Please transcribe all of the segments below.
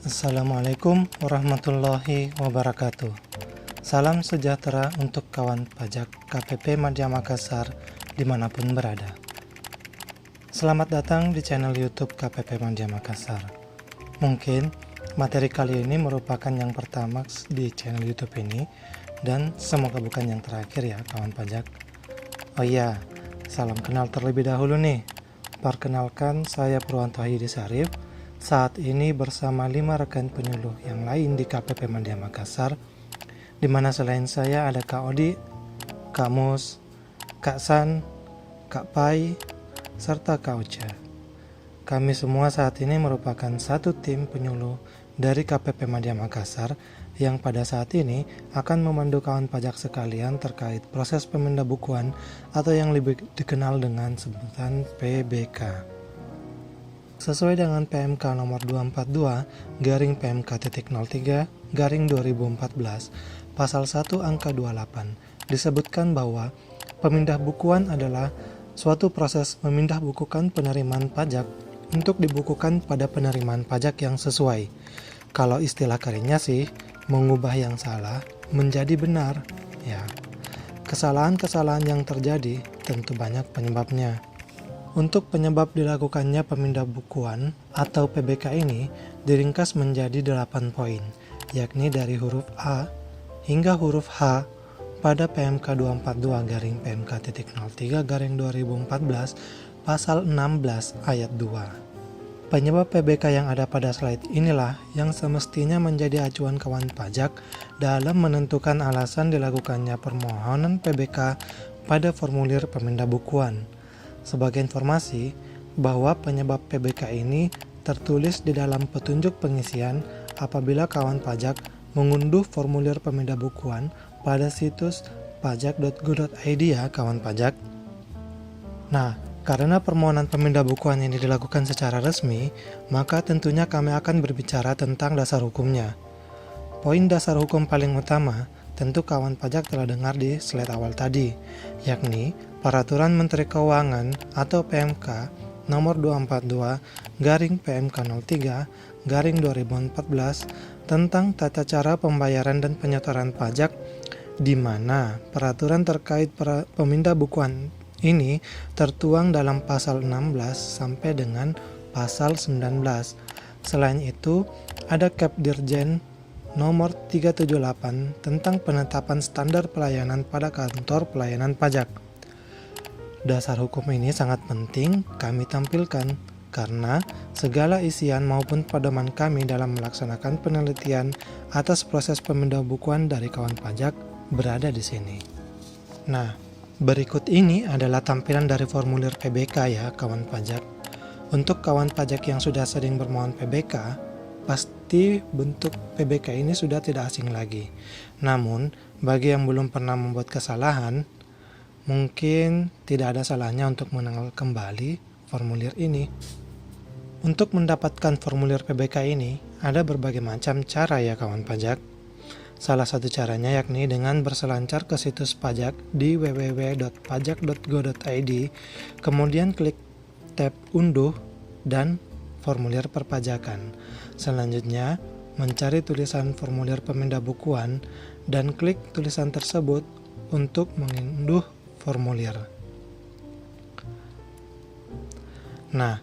Assalamualaikum warahmatullahi wabarakatuh. Salam sejahtera untuk kawan pajak KPP Madya Makassar dimanapun berada. Selamat datang di channel YouTube KPP Madya Makassar. Mungkin materi kali ini merupakan yang pertama di channel YouTube ini dan semoga bukan yang terakhir ya kawan pajak. Oh iya, salam kenal terlebih dahulu nih. Perkenalkan, saya Purwanto Haidi Sarif. Saat ini bersama 5 rekan penyuluh yang lain di KPP Madya Makassar, di mana selain saya ada Kak Odi, Kak Mus, Kak San, Kak Pai, serta Kak Uca. Kami semua saat ini merupakan satu tim penyuluh dari KPP Madya Makassar yang pada saat ini akan memandu kawan pajak sekalian terkait proses pemindahan atau yang lebih dikenal dengan sebutan PBK. Sesuai dengan PMK nomor 242 garing PMK.03 garing 2014 pasal 1 angka 28 disebutkan bahwa pemindah bukuan adalah suatu proses memindah bukukan penerimaan pajak untuk dibukukan pada penerimaan pajak yang sesuai. Kalau istilah kerennya sih, mengubah yang salah menjadi benar. Ya, kesalahan-kesalahan yang terjadi tentu banyak penyebabnya. Untuk penyebab dilakukannya pemindah bukuan atau PBK ini diringkas menjadi 8 poin, yakni dari huruf A hingga huruf H pada PMK 242 garing PMK.03 garing 2014 pasal 16 ayat 2. Penyebab PBK yang ada pada slide inilah yang semestinya menjadi acuan kawan pajak dalam menentukan alasan dilakukannya permohonan PBK pada formulir pemindah bukuan. Sebagai informasi bahwa penyebab PBK ini tertulis di dalam petunjuk pengisian apabila kawan pajak mengunduh formulir pemindah bukuan pada situs pajak.go.id ya kawan pajak. Nah, karena permohonan pemindah bukuan ini dilakukan secara resmi, maka tentunya kami akan berbicara tentang dasar hukumnya. Poin dasar hukum paling utama tentu kawan pajak telah dengar di slide awal tadi, yakni Peraturan Menteri Keuangan atau PMK nomor 242 garing PMK 03 garing 2014 tentang tata cara pembayaran dan penyetoran pajak, di mana peraturan terkait pemindah bukuan ini tertuang dalam pasal 16 sampai dengan pasal 19. Selain itu, ada Kep Dirjen nomor 378 tentang penetapan standar pelayanan pada kantor pelayanan pajak. Dasar hukum ini sangat penting kami tampilkan karena segala isian maupun pedoman kami dalam melaksanakan penelitian atas proses pemindah bukuan dari kawan pajak berada di sini. Nah, berikut ini adalah tampilan dari formulir PBK ya kawan pajak. Untuk kawan pajak yang sudah sering bermohon PBK, pasti bentuk PBK ini sudah tidak asing lagi. Namun, bagi yang belum pernah membuat kesalahan, mungkin tidak ada salahnya untuk mengenal kembali formulir ini. Untuk mendapatkan formulir PBK ini, ada berbagai macam cara ya kawan pajak. Salah satu caranya yakni dengan berselancar ke situs pajak di www.pajak.go.id, kemudian klik tab Unduh dan formulir perpajakan. Selanjutnya, mencari tulisan formulir pemindah bukuan dan klik tulisan tersebut untuk mengunduh formulir. Nah,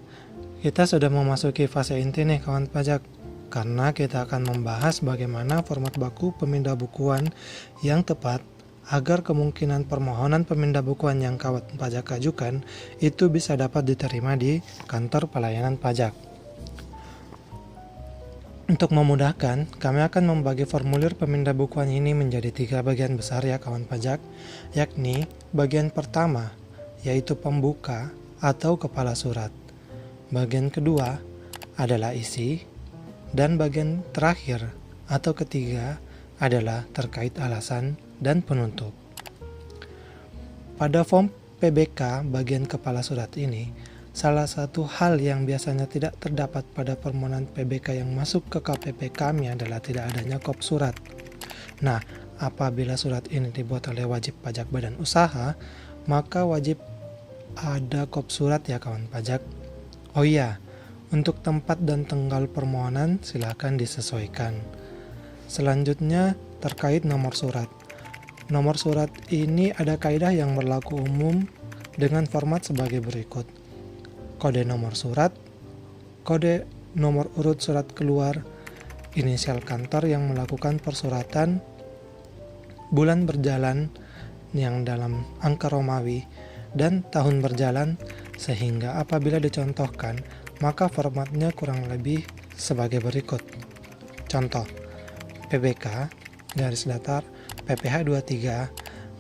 kita sudah memasuki fase inti nih kawan pajak, karena kita akan membahas bagaimana format baku pemindah bukuan yang tepat agar kemungkinan permohonan pemindah bukuan yang kawan pajak ajukan itu bisa dapat diterima di kantor pelayanan pajak. Untuk memudahkan, kami akan membagi formulir pemindah bukuan ini menjadi 3 bagian besar ya kawan pajak, yakni bagian pertama, yaitu pembuka atau kepala surat. Bagian kedua adalah isi, dan bagian terakhir atau ketiga adalah terkait alasan dan penutup. Pada form PBK bagian kepala surat ini, salah satu hal yang biasanya tidak terdapat pada permohonan PBK yang masuk ke KPP kami adalah tidak adanya kop surat. Nah, apabila surat ini dibuat oleh wajib pajak badan usaha, maka wajib ada kop surat ya kawan pajak. Oh iya, Untuk tempat dan tanggal permohonan silakan disesuaikan. Selanjutnya terkait nomor surat. Nomor surat ini ada kaidah yang berlaku umum dengan format sebagai berikut. Kode nomor surat, kode nomor urut surat keluar, inisial kantor yang melakukan persuratan, bulan berjalan yang dalam angka Romawi, dan tahun berjalan, sehingga apabila dicontohkan, maka formatnya kurang lebih sebagai berikut. Contoh, PBK garis datar PPH 23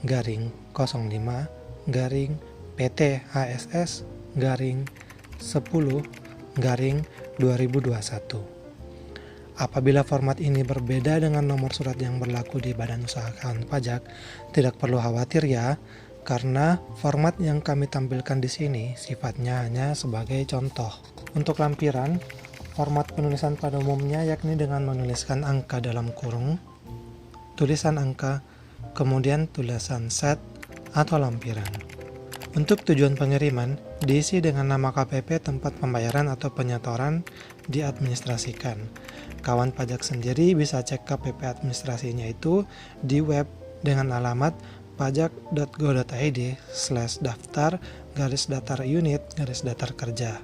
garing 05 garing PT HSS garing 10 garing 2021. Apabila format ini berbeda dengan nomor surat yang berlaku di Badan Usaha Kawan Pajak, tidak perlu khawatir ya, karena format yang kami tampilkan di sini sifatnya hanya sebagai contoh. Untuk lampiran, format penulisan pada umumnya yakni dengan menuliskan angka dalam kurung, tulisan angka, kemudian tulisan set atau lampiran. Untuk tujuan pengiriman, diisi dengan nama KPP tempat pembayaran atau penyetoran diadministrasikan. Kawan pajak sendiri bisa cek KPP administrasinya itu di web dengan alamat pajak.go.id/daftar-datar unit-datar kerja.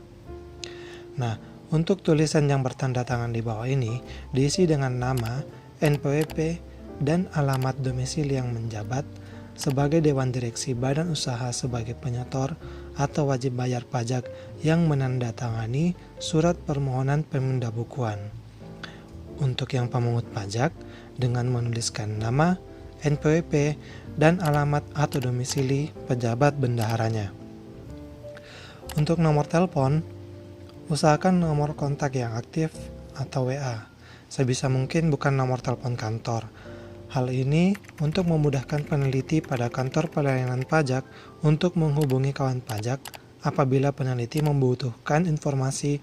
Nah, untuk tulisan yang bertanda tangan di bawah ini diisi dengan nama, NPWP, dan alamat domisili yang menjabat sebagai Dewan Direksi Badan Usaha sebagai penyetor atau wajib bayar pajak yang menandatangani surat permohonan pemindahan. Untuk yang pemungut pajak dengan menuliskan nama, NPWP, dan alamat atau domisili pejabat bendaharanya. Untuk nomor telepon, usahakan nomor kontak yang aktif atau WA. Sebisa mungkin bukan nomor telepon kantor. Hal ini untuk memudahkan peneliti pada kantor pelayanan pajak untuk menghubungi kawan pajak apabila peneliti membutuhkan informasi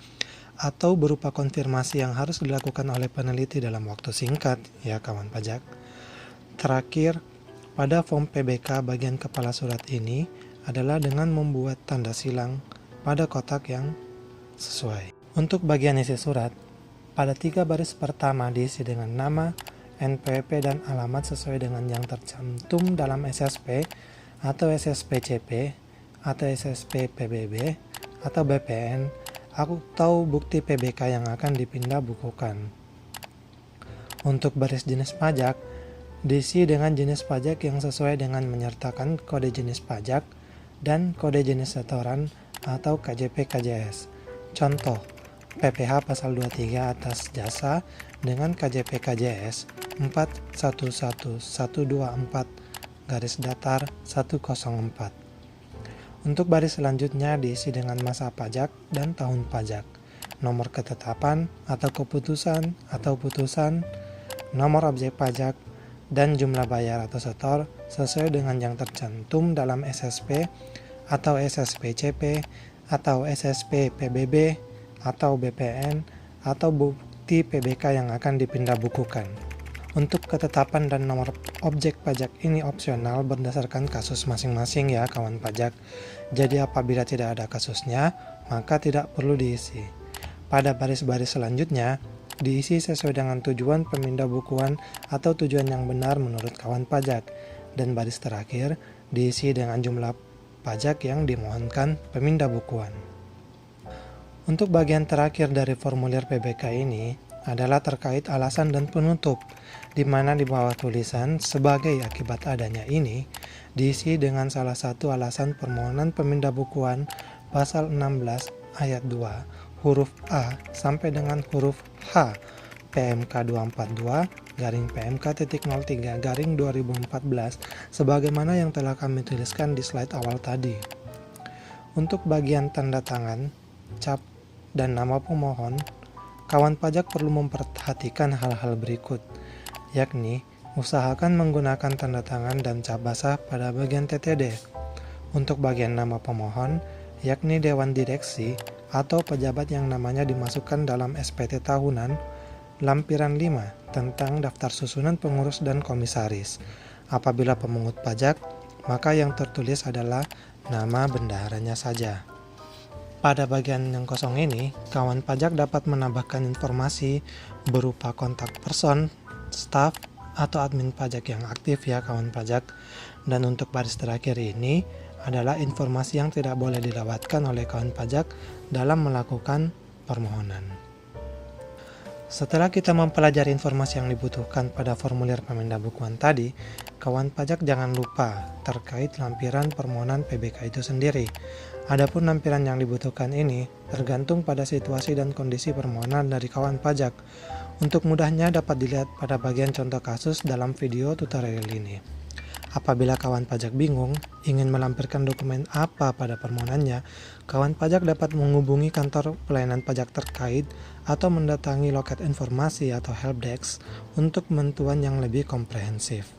atau berupa konfirmasi yang harus dilakukan oleh peneliti dalam waktu singkat, ya kawan pajak. Terakhir, pada form PBK bagian kepala surat ini adalah dengan membuat tanda silang pada kotak yang sesuai. Untuk bagian isi surat, pada 3 baris pertama diisi dengan nama, NPWP, dan alamat sesuai dengan yang tercantum dalam SSP atau SSPCP atau SSP PBB atau BPN atau bukti PBK yang akan dipindah bukukan. Untuk baris jenis pajak, diisi dengan jenis pajak yang sesuai dengan menyertakan kode jenis pajak dan kode jenis setoran atau KJP KJS. Contoh, PPh pasal 23 atas jasa dengan KJP KJS 411124 garis datar 104. Untuk baris selanjutnya diisi dengan masa pajak dan tahun pajak, nomor ketetapan atau keputusan atau putusan, nomor objek pajak, dan jumlah bayar atau setor sesuai dengan yang tercantum dalam SSP atau SSPCP atau SSP PBB atau BPN atau bukti PBK yang akan dipindah bukukan. Untuk ketetapan dan nomor objek pajak ini opsional berdasarkan kasus masing-masing ya kawan pajak. Jadi apabila tidak ada kasusnya, maka tidak perlu diisi. Pada baris-baris selanjutnya, diisi sesuai dengan tujuan pemindah bukuan atau tujuan yang benar menurut kawan pajak. Dan baris terakhir, diisi dengan jumlah pajak yang dimohonkan pemindah bukuan. Untuk bagian terakhir dari formulir PBK ini adalah terkait alasan dan penutup, di mana di bawah tulisan sebagai akibat adanya ini diisi dengan salah satu alasan permohonan pemindah bukuan pasal 16 ayat 2 huruf A sampai dengan huruf H PMK 242 garing PMK.03 garing 2014 sebagaimana yang telah kami tuliskan di slide awal tadi. Untuk bagian tanda tangan, cap, dan nama pemohon, kawan pajak perlu memperhatikan hal-hal berikut, yakni usahakan menggunakan tanda tangan dan cap basah pada bagian TTD. Untuk bagian nama pemohon, yakni Dewan Direksi atau pejabat yang namanya dimasukkan dalam SPT tahunan, lampiran 5 tentang daftar susunan pengurus dan komisaris. Apabila pemungut pajak, maka yang tertulis adalah nama bendaharanya saja. Pada bagian yang kosong ini, kawan pajak dapat menambahkan informasi berupa kontak person, staf, atau admin pajak yang aktif ya kawan pajak. Dan untuk baris terakhir ini adalah informasi yang tidak boleh dilewatkan oleh kawan pajak dalam melakukan permohonan. Setelah kita mempelajari informasi yang dibutuhkan pada formulir pemindahan tadi, kawan pajak jangan lupa terkait lampiran permohonan PBK itu sendiri. Adapun lampiran yang dibutuhkan ini tergantung pada situasi dan kondisi permohonan dari kawan pajak. Untuk mudahnya dapat dilihat pada bagian contoh kasus dalam video tutorial ini. Apabila kawan pajak bingung ingin melampirkan dokumen apa pada permohonannya, kawan pajak dapat menghubungi kantor pelayanan pajak terkait atau mendatangi loket informasi atau helpdesk untuk bantuan yang lebih komprehensif.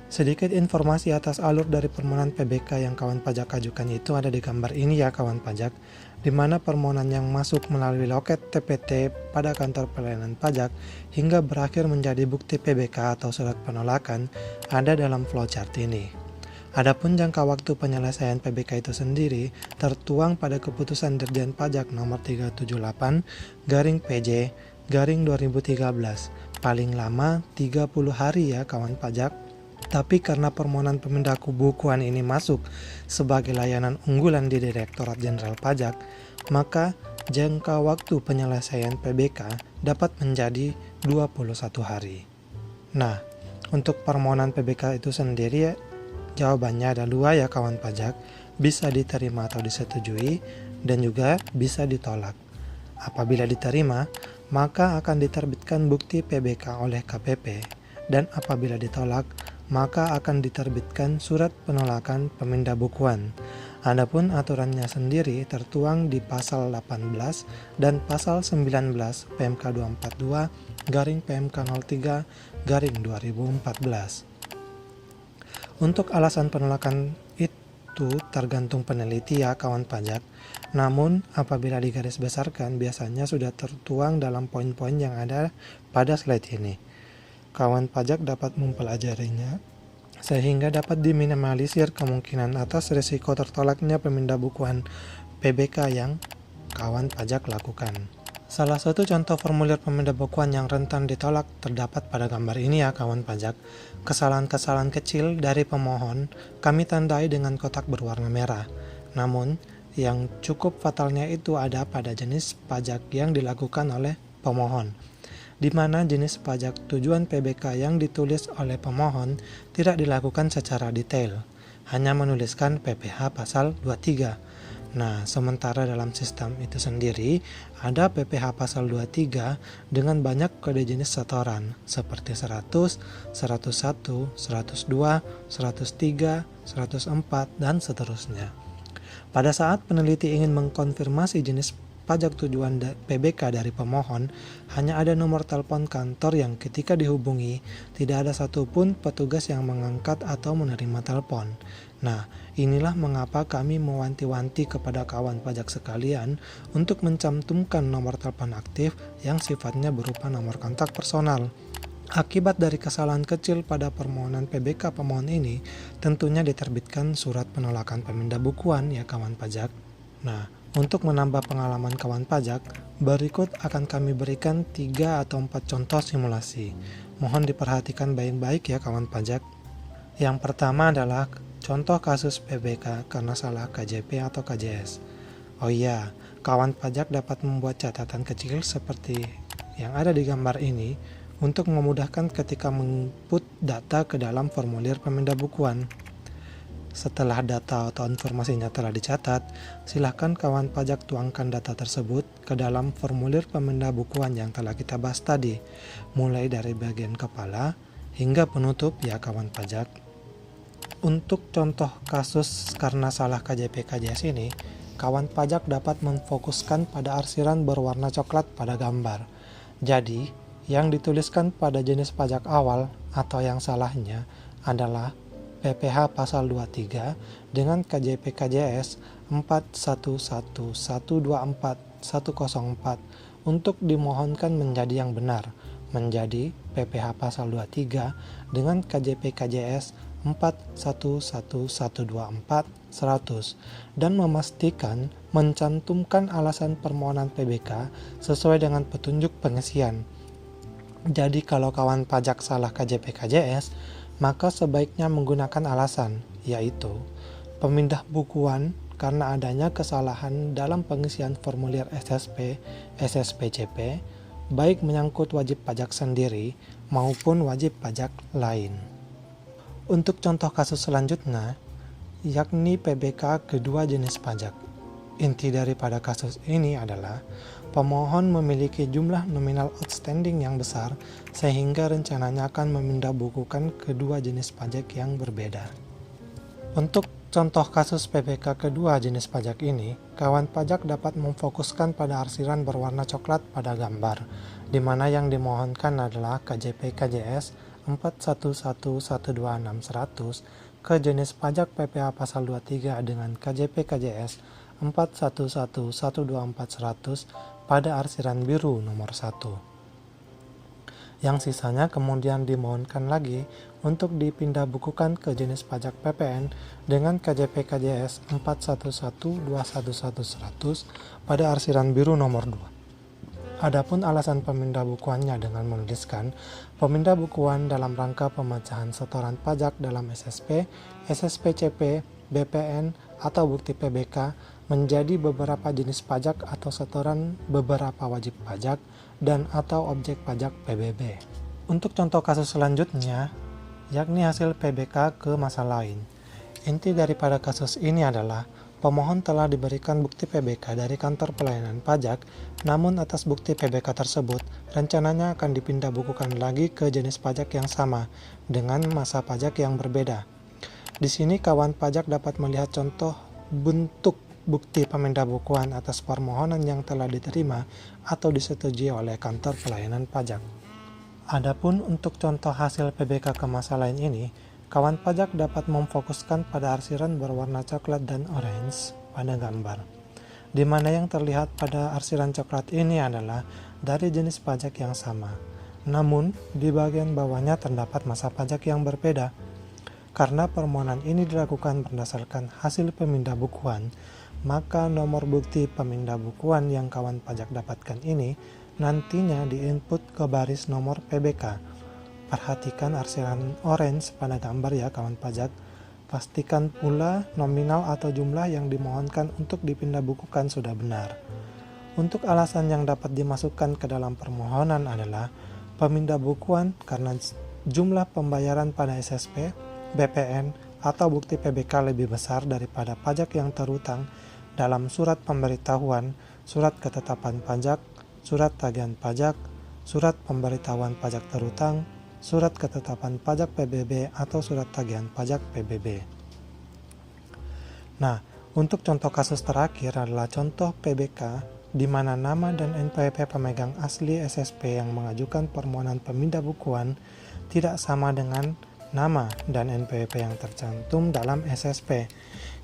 Sedikit informasi atas alur dari permohonan PBK yang kawan pajak ajukan itu ada di gambar ini ya kawan pajak, di mana permohonan yang masuk melalui loket TPT pada kantor pelayanan pajak hingga berakhir menjadi bukti PBK atau surat penolakan ada dalam flowchart ini. Adapun jangka waktu penyelesaian PBK itu sendiri tertuang pada keputusan Dirjen Pajak nomor 378/PJ/2013, paling lama 30 hari ya kawan pajak. Tapi karena permohonan pemindahan bukuan ini masuk sebagai layanan unggulan di Direktorat Jenderal Pajak, maka jangka waktu penyelesaian PBK dapat menjadi 21 hari. Nah, untuk permohonan PBK itu sendiri jawabannya ada dua ya kawan pajak, bisa diterima atau disetujui dan juga bisa ditolak. Apabila diterima, maka akan diterbitkan bukti PBK oleh KPP, dan apabila ditolak, maka akan diterbitkan surat penolakan pemindah bukuan. Adapun aturannya sendiri tertuang di pasal 18 dan pasal 19 PMK 242/PMK 03/2014. Untuk alasan penolakan itu tergantung peneliti ya kawan pajak. Namun apabila digaris besarkan biasanya sudah tertuang dalam poin-poin yang ada pada slide ini. Kawan pajak dapat mempelajarinya sehingga dapat diminimalisir kemungkinan atas risiko tertolaknya pemindah bukuan PBK yang kawan pajak lakukan. Salah satu contoh formulir pemindah bukuan yang rentan ditolak terdapat pada gambar ini ya kawan pajak. Kesalahan-kesalahan kecil dari pemohon kami tandai dengan kotak berwarna merah. Namun, yang cukup fatalnya itu ada pada jenis pajak yang dilakukan oleh pemohon, di mana jenis pajak tujuan PBK yang ditulis oleh pemohon tidak dilakukan secara detail, hanya menuliskan PPh pasal 23. Nah, sementara dalam sistem itu sendiri ada PPh pasal 23 dengan banyak kode jenis setoran seperti 100, 101, 102, 103, 104, dan seterusnya. Pada saat peneliti ingin mengkonfirmasi jenis pajak tujuan PBK dari pemohon, hanya ada nomor telepon kantor yang ketika dihubungi tidak ada satupun petugas yang mengangkat atau menerima telepon. Nah, inilah mengapa kami mewanti-wanti kepada kawan pajak sekalian untuk mencantumkan nomor telepon aktif yang sifatnya berupa nomor kontak personal. Akibat dari kesalahan kecil pada permohonan PBK pemohon ini, tentunya diterbitkan surat penolakan pemindah bukuan ya kawan pajak. Nah, untuk menambah pengalaman kawan pajak, berikut akan kami berikan 3 atau 4 contoh simulasi. Mohon diperhatikan baik-baik ya kawan pajak. Yang pertama adalah contoh kasus PBK karena salah KJP atau KJS. Oh iya, kawan pajak dapat membuat catatan kecil seperti yang ada di gambar ini untuk memudahkan ketika menginput data ke dalam formulir pemindah bukuan. Setelah data atau informasinya telah dicatat, silakan kawan pajak tuangkan data tersebut ke dalam formulir pemindah bukuan yang telah kita bahas tadi, mulai dari bagian kepala hingga penutup ya kawan pajak. Untuk contoh kasus karena salah KJP/KJS ini, kawan pajak dapat memfokuskan pada arsiran berwarna coklat pada gambar. Jadi, yang dituliskan pada jenis pajak awal atau yang salahnya adalah PPh pasal 23 dengan KJP/KJS 411124/104 untuk dimohonkan menjadi yang benar, menjadi PPh pasal 23 dengan KJP/KJS 411124 dan memastikan mencantumkan alasan permohonan PBK sesuai dengan petunjuk pengisian. Jadi kalau kawan pajak salah KJP KJS, maka sebaiknya menggunakan alasan, yaitu pemindah bukuan karena adanya kesalahan dalam pengisian formulir SSP, SSPCP, baik menyangkut wajib pajak sendiri maupun wajib pajak lain. Untuk contoh kasus selanjutnya, yakni PBK kedua jenis pajak. Inti daripada kasus ini adalah pemohon memiliki jumlah nominal outstanding yang besar sehingga rencananya akan memindahbukukan kedua jenis pajak yang berbeda. Untuk contoh kasus PBK kedua jenis pajak ini, kawan pajak dapat memfokuskan pada arsiran berwarna coklat pada gambar, di mana yang dimohonkan adalah KJP KJS 41112600 ke jenis pajak PPh pasal 23 dengan KJP KJS 41112400 pada arsiran biru nomor 1. Yang sisanya kemudian dimohonkan lagi untuk dipindah bukukan ke jenis pajak PPN dengan KJP KJS 41121100 pada arsiran biru nomor 2. Adapun alasan pemindah bukuannya dengan menuliskan pemindah bukuan dalam rangka pemecahan setoran pajak dalam SSP, SSPCP, BPN, atau bukti PBK menjadi beberapa jenis pajak atau setoran beberapa wajib pajak dan atau objek pajak PBB. Untuk contoh kasus selanjutnya, yakni hasil PBK ke masa lain. Inti daripada kasus ini adalah pemohon telah diberikan bukti PBK dari kantor pelayanan pajak, namun atas bukti PBK tersebut rencananya akan dipindah bukukan lagi ke jenis pajak yang sama dengan masa pajak yang berbeda. Di sini kawan pajak dapat melihat contoh bentuk bukti pemindah bukuan atas permohonan yang telah diterima atau disetujui oleh kantor pelayanan pajak. Adapun untuk contoh hasil PBK ke masa lain ini, kawan pajak dapat memfokuskan pada arsiran berwarna coklat dan orange pada gambar, di mana yang terlihat pada arsiran coklat ini adalah dari jenis pajak yang sama. Namun, di bagian bawahnya terdapat masa pajak yang berbeda. Karena permohonan ini dilakukan berdasarkan hasil pemindah bukuan, maka nomor bukti pemindah bukuan yang kawan pajak dapatkan ini nantinya diinput ke baris nomor PBK. Perhatikan arsiran orange pada gambar ya kawan pajak. Pastikan pula nominal atau jumlah yang dimohonkan untuk dipindah bukukan sudah benar. Untuk alasan yang dapat dimasukkan ke dalam permohonan adalah pemindah bukuan karena jumlah pembayaran pada SSP, BPN, atau bukti PBK lebih besar daripada pajak yang terutang dalam surat pemberitahuan, surat ketetapan pajak, surat tagihan pajak, surat pemberitahuan pajak terutang, surat ketetapan pajak PBB atau surat tagihan pajak PBB. Nah, untuk contoh kasus terakhir adalah contoh PBK di mana nama dan NPWP pemegang asli SSP yang mengajukan permohonan pemindah bukuan tidak sama dengan nama dan NPWP yang tercantum dalam SSP.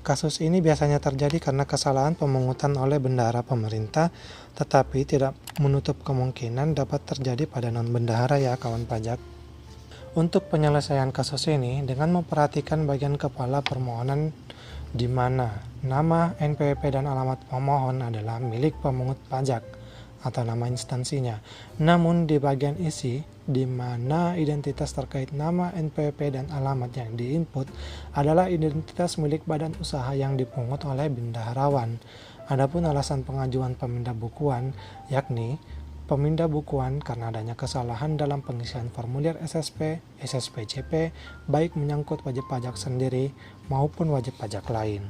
Kasus ini biasanya terjadi karena kesalahan pemungutan oleh bendahara pemerintah, tetapi tidak menutup kemungkinan dapat terjadi pada non-bendahara ya kawan pajak. Untuk penyelesaian kasus ini dengan memperhatikan bagian kepala permohonan di mana nama, NPWP, dan alamat pemohon adalah milik pemungut pajak atau nama instansinya. Namun di bagian isi, di mana identitas terkait nama, NPWP, dan alamat yang diinput adalah identitas milik badan usaha yang dipungut oleh bendaharawan. Adapun alasan pengajuan pemindah bukuan, yakni pemindah bukuan karena adanya kesalahan dalam pengisian formulir SSP, SSPCP, baik menyangkut wajib pajak sendiri maupun wajib pajak lain.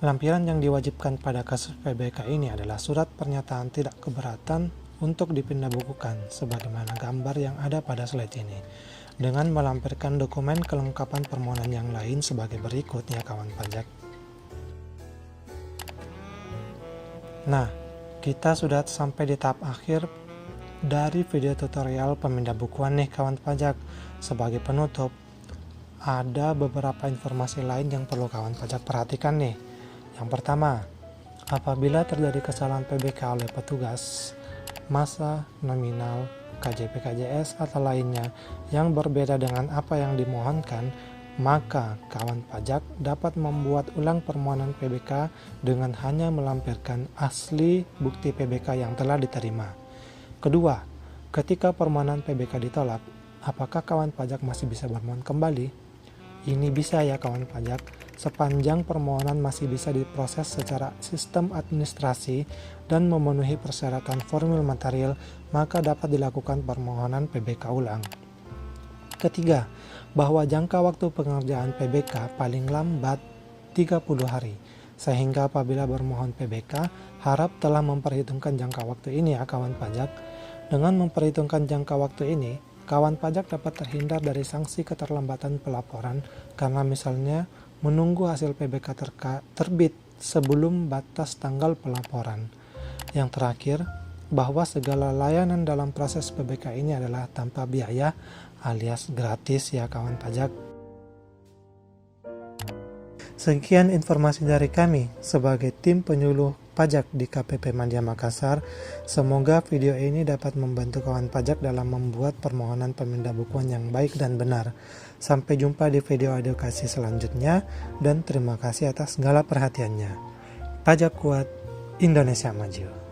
Lampiran yang diwajibkan pada kasus PBK ini adalah surat pernyataan tidak keberatan untuk dipindah bukukan sebagaimana gambar yang ada pada slide ini, dengan melampirkan dokumen kelengkapan permohonan yang lain sebagai berikut ya kawan pajak. Nah, kita sudah sampai di tahap akhir dari video tutorial pemindah bukuan nih kawan pajak. Sebagai penutup, ada beberapa informasi lain yang perlu kawan pajak perhatikan nih. Yang pertama, apabila terjadi kesalahan PBK oleh petugas, masa, nominal, KJP KJS atau lainnya yang berbeda dengan apa yang dimohonkan, maka kawan pajak dapat membuat ulang permohonan PBK dengan hanya melampirkan asli bukti PBK yang telah diterima. Kedua, ketika permohonan PBK ditolak, apakah kawan pajak masih bisa bermohon kembali? Ini bisa ya kawan pajak, sepanjang permohonan masih bisa diproses secara sistem administrasi dan memenuhi persyaratan formil material, maka dapat dilakukan permohonan PBK ulang. Ketiga, bahwa jangka waktu pengerjaan PBK paling lambat 30 hari. Sehingga apabila bermohon PBK, harap telah memperhitungkan jangka waktu ini ya kawan pajak. Dengan memperhitungkan jangka waktu ini, kawan pajak dapat terhindar dari sanksi keterlambatan pelaporan karena misalnya menunggu hasil PBK terbit sebelum batas tanggal pelaporan. Yang terakhir, bahwa segala layanan dalam proses PBK ini adalah tanpa biaya alias gratis ya kawan pajak. Sekian informasi dari kami sebagai tim penyuluh pajak di KPP Madya Makassar. Semoga video ini dapat membantu kawan pajak dalam membuat permohonan pemindahan yang baik dan benar. Sampai jumpa di video edukasi selanjutnya dan terima kasih atas segala perhatiannya. Pajak kuat, Indonesia maju.